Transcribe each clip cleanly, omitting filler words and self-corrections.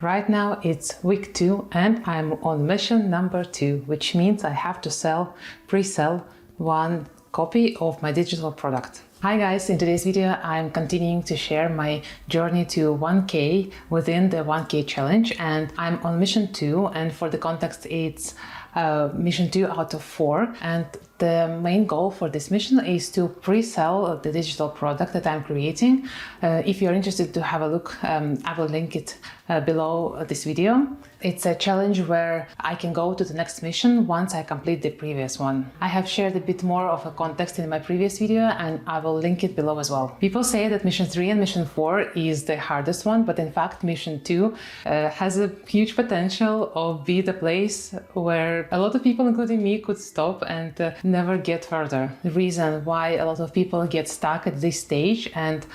Right now it's week 2 and I'm on mission number 2, which means I have to pre-sell one copy of my digital product. Hi guys, in today's video I'm continuing to share my journey to 1K within the 1K challenge, and I'm on mission 2, and for the context it's mission 2 out of 4, and the main goal for this mission is to pre-sell the digital product that I'm creating. If you're interested to have a look, I will link it below this video. It's a challenge where I can go to the next mission once I complete the previous one. I have shared a bit more of a context in my previous video and I will link it below as well. People say that mission 3 and mission 4 is the hardest one, but in fact mission 2 has a huge potential of be the place where a lot of people, including me, could stop and never get further. The reason why a lot of people get stuck at this stage and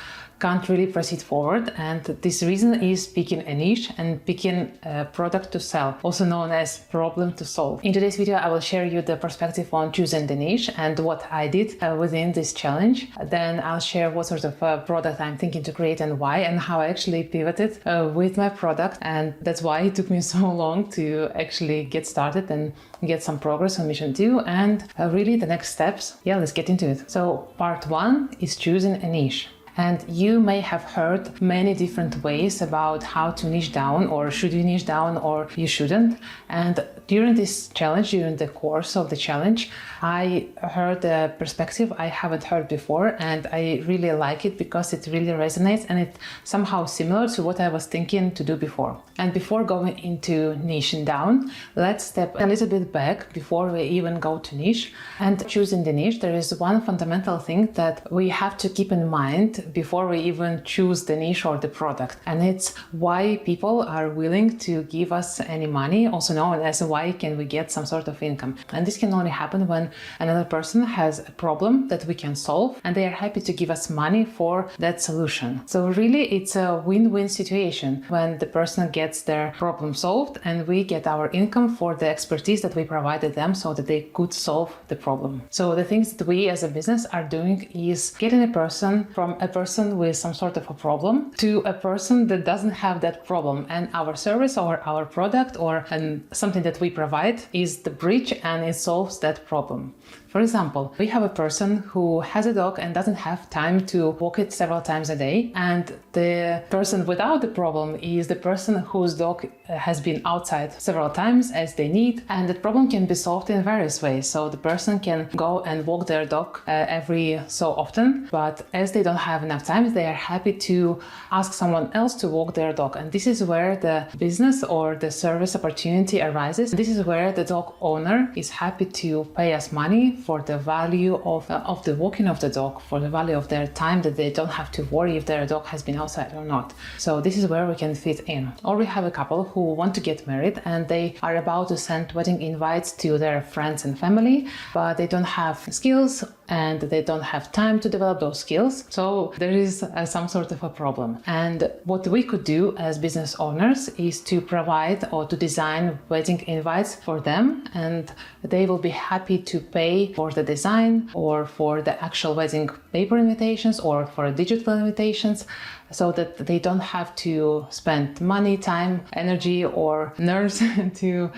can't really proceed forward, and this reason is picking a niche and picking a product to sell, also known as problem to solve. In today's video I will share you the perspective on choosing the niche and what I did within this challenge. Then I'll share what sort of product I'm thinking to create and why, and how I actually pivoted with my product, and that's why it took me so long to actually get started and get some progress on mission 2 and really the next steps. Yeah, let's get into it. So part 1 is choosing a niche. And you may have heard many different ways about how to niche down, or should you niche down or you shouldn't. And during this challenge, during the course of the challenge, I heard a perspective I haven't heard before, and I really like it because it really resonates and it's somehow similar to what I was thinking to do before. And before going into niching down, let's step a little bit back before we even go to niche. And choosing the niche, there is one fundamental thing that we have to keep in mind before we even choose the niche or the product, and it's why people are willing to give us any money, also known as why can we get some sort of income. And this can only happen when another person has a problem that we can solve and they are happy to give us money for that solution. So really it's a win-win situation when the person gets their problem solved and we get our income for the expertise that we provided them so that they could solve the problem. So the things that we as a business are doing is getting a person from a person with some sort of a problem to a person that doesn't have that problem, and our service or our product or something that we provide is the bridge and it solves that problem. For example, we have a person who has a dog and doesn't have time to walk it several times a day, and the person without the problem is the person whose dog has been outside several times as they need, and the problem can be solved in various ways. So the person can go and walk their dog every so often, but as they don't have enough time, they are happy to ask someone else to walk their dog, and this is where the business or the service opportunity arises. This is where the dog owner is happy to pay us money for the value of the walking of the dog, for the value of their time, that they don't have to worry if their dog has been outside or not. So this is where we can fit in. Or we have a couple who want to get married and they are about to send wedding invites to their friends and family, but they don't have skills and they don't have time to develop those skills. So there is some sort of a problem. And what we could do as business owners is to provide or to design wedding invites for them, and they will be happy to pay for the design or for the actual wedding paper invitations or for digital invitations, so that they don't have to spend money, time, energy or nerves to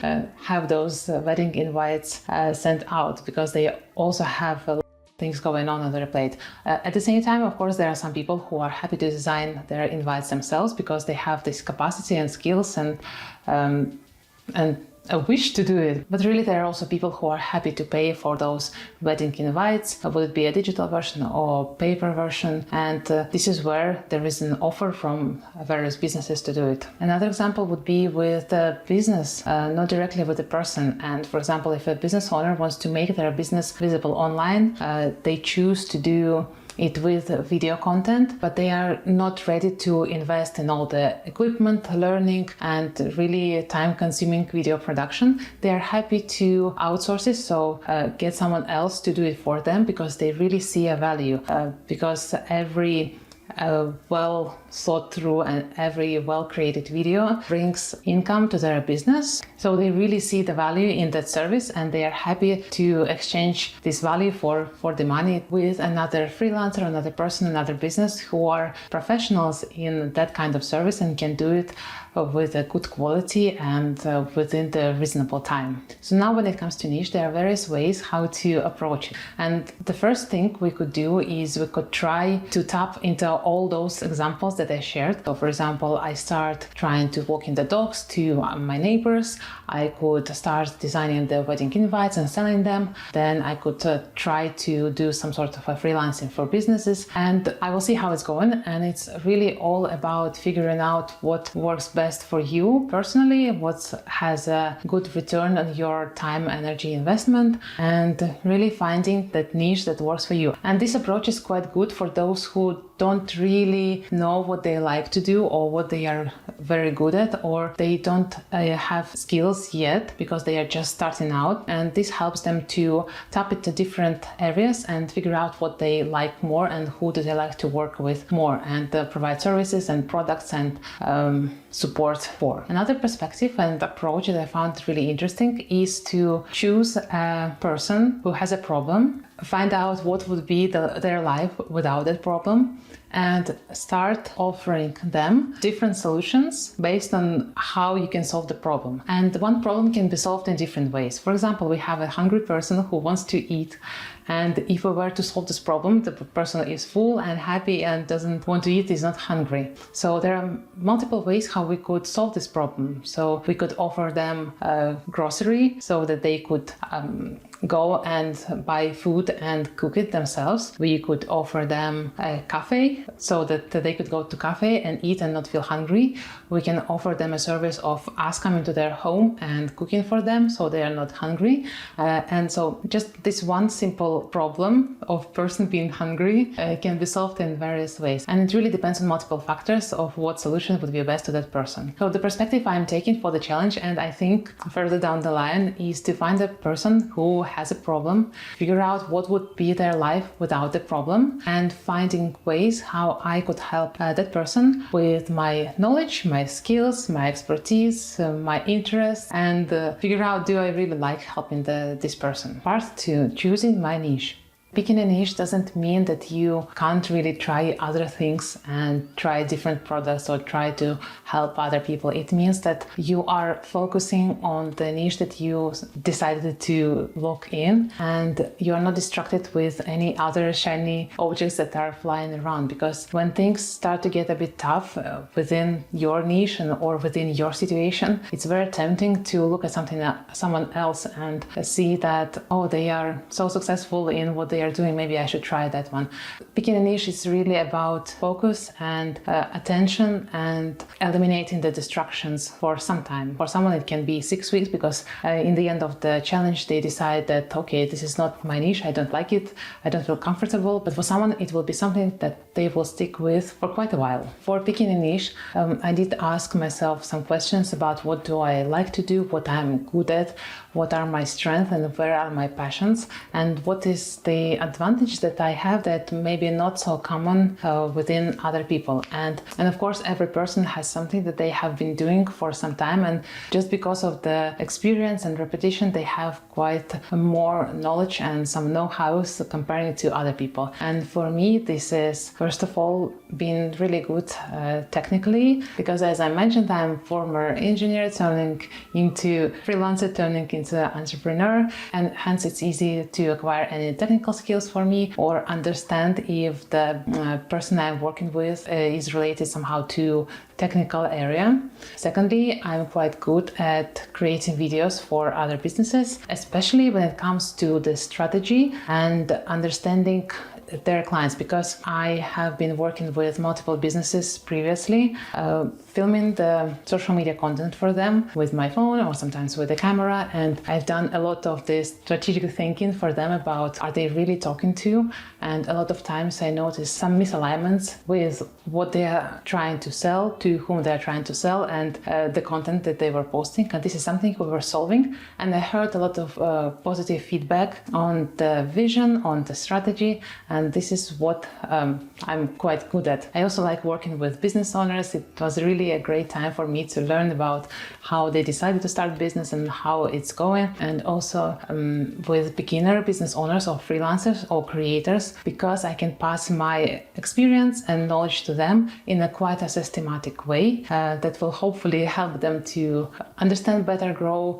have those wedding invites sent out, because they also have things going on their plate. At the same time, of course, there are some people who are happy to design their invites themselves because they have this capacity and skills and a wish to do it. But really there are also people who are happy to pay for those wedding invites, would it be a digital version or paper version, and this is where there is an offer from various businesses to do it. Another example would be with the business, not directly with the person. And for example, if a business owner wants to make their business visible online, they choose to do it with video content, but they are not ready to invest in all the equipment, learning, and really time-consuming video production. They are happy to outsource it, so get someone else to do it for them because they really see a value, because every well thought through and every well-created video brings income to their business. So they really see the value in that service and they are happy to exchange this value for the money with another freelancer, another person, another business who are professionals in that kind of service and can do it with a good quality and within the reasonable time. So now when it comes to niche, there are various ways how to approach it. And the first thing we could do is we could try to tap into all those examples that I shared. So for example, I start trying to walk in the dogs to my neighbors. I could start designing the wedding invites and selling them. Then I could try to do some sort of a freelancing for businesses, and I will see how it's going. And it's really all about figuring out what works best for you personally, what has a good return on your time, energy investment, and really finding that niche that works for you. And this approach is quite good for those who don't really know what they like to do or what they are very good at, or they don't have skills yet because they are just starting out. And this helps them to tap into different areas and figure out what they like more and who do they like to work with more, and provide services and products and support for. Another perspective and approach that I found really interesting is to choose a person who has a problem, find out what would be their life without that problem, and start offering them different solutions based on how you can solve the problem. And one problem can be solved in different ways. For example, we have a hungry person who wants to eat, and if we were to solve this problem, the person is full and happy and doesn't want to eat, is not hungry. So there are multiple ways how we could solve this problem. So we could offer them a grocery so that they could go and buy food and cook it themselves. We could offer them a cafe so that they could go to cafe and eat and not feel hungry. We can offer them a service of us coming to their home and cooking for them so they are not hungry. And so just this one simple problem of person being hungry can be solved in various ways. And it really depends on multiple factors of what solution would be best to that person. So the perspective I'm taking for the challenge, and I think further down the line, is to find a person who has a problem, figure out what would be their life without the problem, and finding ways how I could help that person with my knowledge, my skills, my expertise, my interests, and figure out, do I really like helping this person? Part 2, choosing my niche. Picking a niche doesn't mean that you can't really try other things and try different products or try to help other people. It means that you are focusing on the niche that you decided to lock in, and you are not distracted with any other shiny objects that are flying around. Because when things start to get a bit tough within your niche or within your situation, it's very tempting to look at someone else and see that, oh, they are so successful in what they are doing, maybe I should try that one. Picking a niche is really about focus and attention and eliminating the distractions for some time. For someone it can be 6 weeks because in the end of the challenge they decide that, okay, this is not my niche, I don't like it, I don't feel comfortable. But for someone it will be something that they will stick with for quite a while. For picking a niche, I did ask myself some questions about what do I like to do, what I'm good at, what are my strengths and where are my passions, and what is the advantage that I have that maybe not so common within other people. And of course every person has something that they have been doing for some time, and just because of the experience and repetition they have quite more knowledge and some know-hows comparing to other people. And for me this is first of all being really good technically, because as I mentioned, I'm former engineer turning into freelancer, turning into entrepreneur, and hence it's easy to acquire any technical skills for me or understand if the person I'm working with is related somehow to technical area. Secondly, I'm quite good at creating videos for other businesses, especially when it comes to the strategy and understanding their clients, because I have been working with multiple businesses previously, filming the social media content for them with my phone or sometimes with a camera, and I've done a lot of this strategic thinking for them about are they really talking to, and a lot of times I notice some misalignments with what they are trying to sell, to whom they are trying to sell, and the content that they were posting. And this is something we were solving, and I heard a lot of positive feedback on the vision, on the strategy, and this is what I'm quite good at. I also like working with business owners. It was really a great time for me to learn about how they decided to start business and how it's going, and also with beginner business owners or freelancers or creators, because I can pass my experience and knowledge to them in a quite a systematic way that will hopefully help them to understand better, grow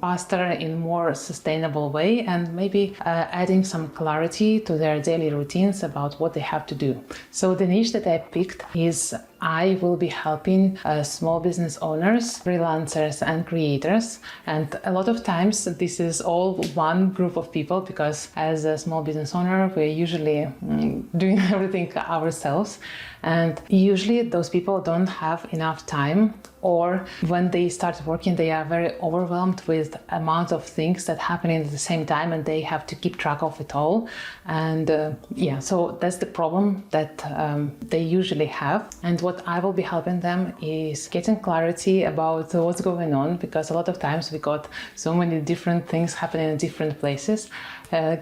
faster in more sustainable way, and maybe adding some clarity to their daily routines about what they have to do. So the niche that I picked is I will be helping small business owners, freelancers and creators. And a lot of times this is all one group of people, because as a small business owner, we're usually doing everything ourselves. And usually those people don't have enough time, or when they start working, they are very overwhelmed with the amount of things that happen at the same time, and they have to keep track of it all. And so that's the problem that they usually have. And what I will be helping them is getting clarity about what's going on, because a lot of times we got so many different things happening in different places.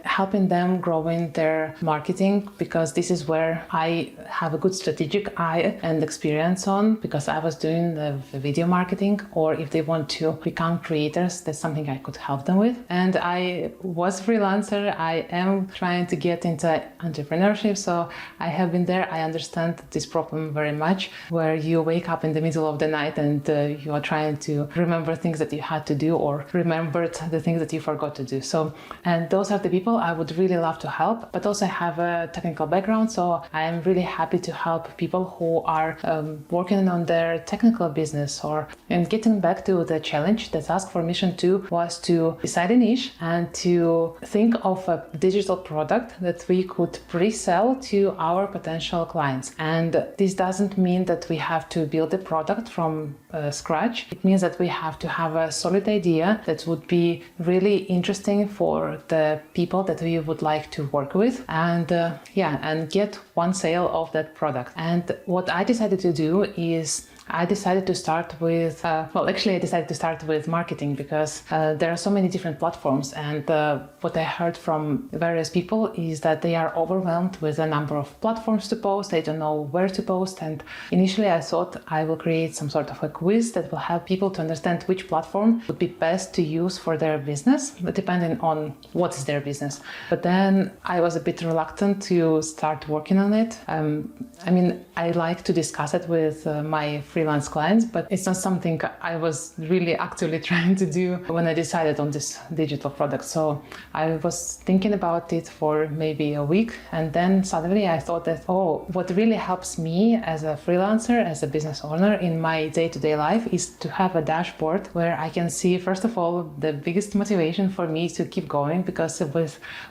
Helping them growing their marketing, because this is where I have a good strategic eye and experience on, because I was doing the video marketing, or if they want to become creators, that's something I could help them with. And I was freelancer, I am trying to get into entrepreneurship, so I have been there. I understand this problem very much, where you wake up in the middle of the night and you are trying to remember things that you had to do, or remembered the things that you forgot to do. So, and those are the people I would really love to help, but also I have a technical background, so I am really happy to help people who are working on their technical business. And getting back to the challenge, the task for mission 2 was to decide a niche and to think of a digital product that we could pre-sell to our potential clients. And this doesn't mean that we have to build a product from scratch. It means that we have to have a solid idea that would be really interesting for the people that we would like to work with, and get one sale of that product. And what I decided to do is I decided to start with, I decided to start with marketing, because there are so many different platforms, and what I heard from various people is that they are overwhelmed with a number of platforms to post. They don't know where to post, and initially I thought I will create some sort of a quiz that will help people to understand which platform would be best to use for their business, depending on what is their business. But then I was a bit reluctant to start working on it. I like to discuss it with my freelance clients, but it's not something I was really actively trying to do when I decided on this digital product. So I was thinking about it for maybe a week, and then suddenly I thought that, what really helps me as a freelancer, as a business owner in my day-to-day life, is to have a dashboard where I can see, first of all, the biggest motivation for me to keep going, because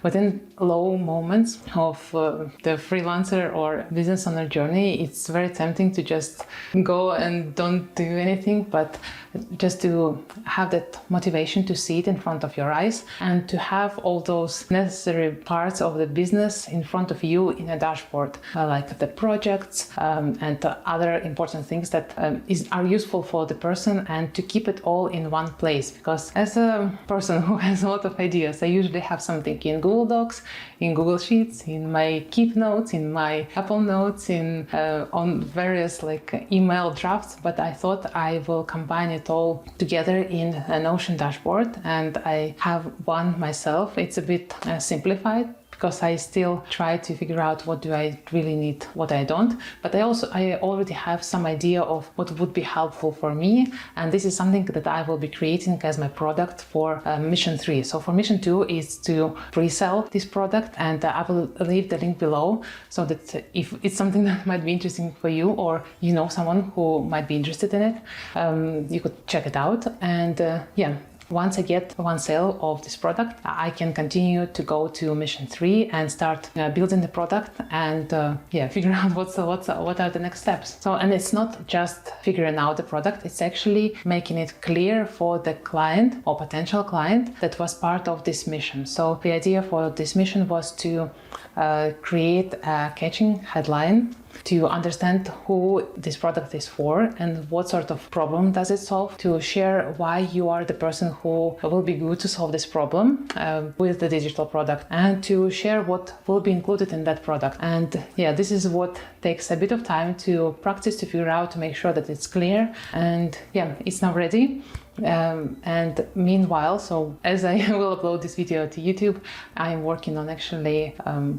within low moments of the freelancer or business owner journey, it's very tempting to just go and don't do anything, but just to have that motivation to see it in front of your eyes, and to have all those necessary parts of the business in front of you in a dashboard, like the projects and the other important things that are useful for the person, and to keep it all in one place. Because as a person who has a lot of ideas, I usually have something in Google Docs, in Google Sheets, in my Keep Notes, in my Apple Notes, on various email drafts, but I thought I will combine it all together in a Notion dashboard, and I have one myself. It's a bit simplified, because I still try to figure out what do I really need, what I don't. But I already have some idea of what would be helpful for me, and this is something that I will be creating as my product for mission 3. So for mission 2 is to pre-sell this product, and I will leave the link below, so that if it's something that might be interesting for you, or you know someone who might be interested in it, you could check it out. And once I get one sale of this product, I can continue to go to mission 3 and start building the product and figure out what are the next steps. So, and it's not just figuring out the product, it's actually making it clear for the client or potential client that was part of this mission. So the idea for this mission was to create a catching headline, to understand who this product is for and what sort of problem does it solve, to share why you are the person who will be good to solve this problem with the digital product, and to share what will be included in that product. And this is what takes a bit of time to practice, to figure out, to make sure that it's clear. And it's now ready. And meanwhile, so as I will upload this video to YouTube, I'm working on actually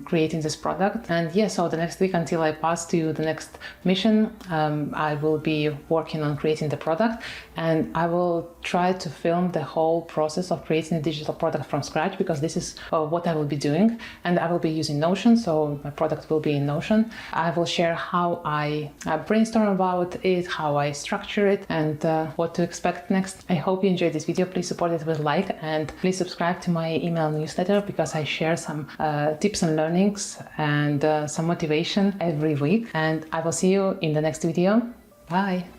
creating this product. And so the next week, until I pass to the next mission, I will be working on creating the product, and I will try to film the whole process of creating a digital product from scratch, because this is what I will be doing. And I will be using Notion, so my product will be in Notion. I will share how I brainstorm about it, how I structure it, and what to expect next. I hope you enjoyed this video. Please support it with a like, and please subscribe to my email newsletter, because I share some tips and learnings and some motivation every week. And I will see you in the next video. Bye!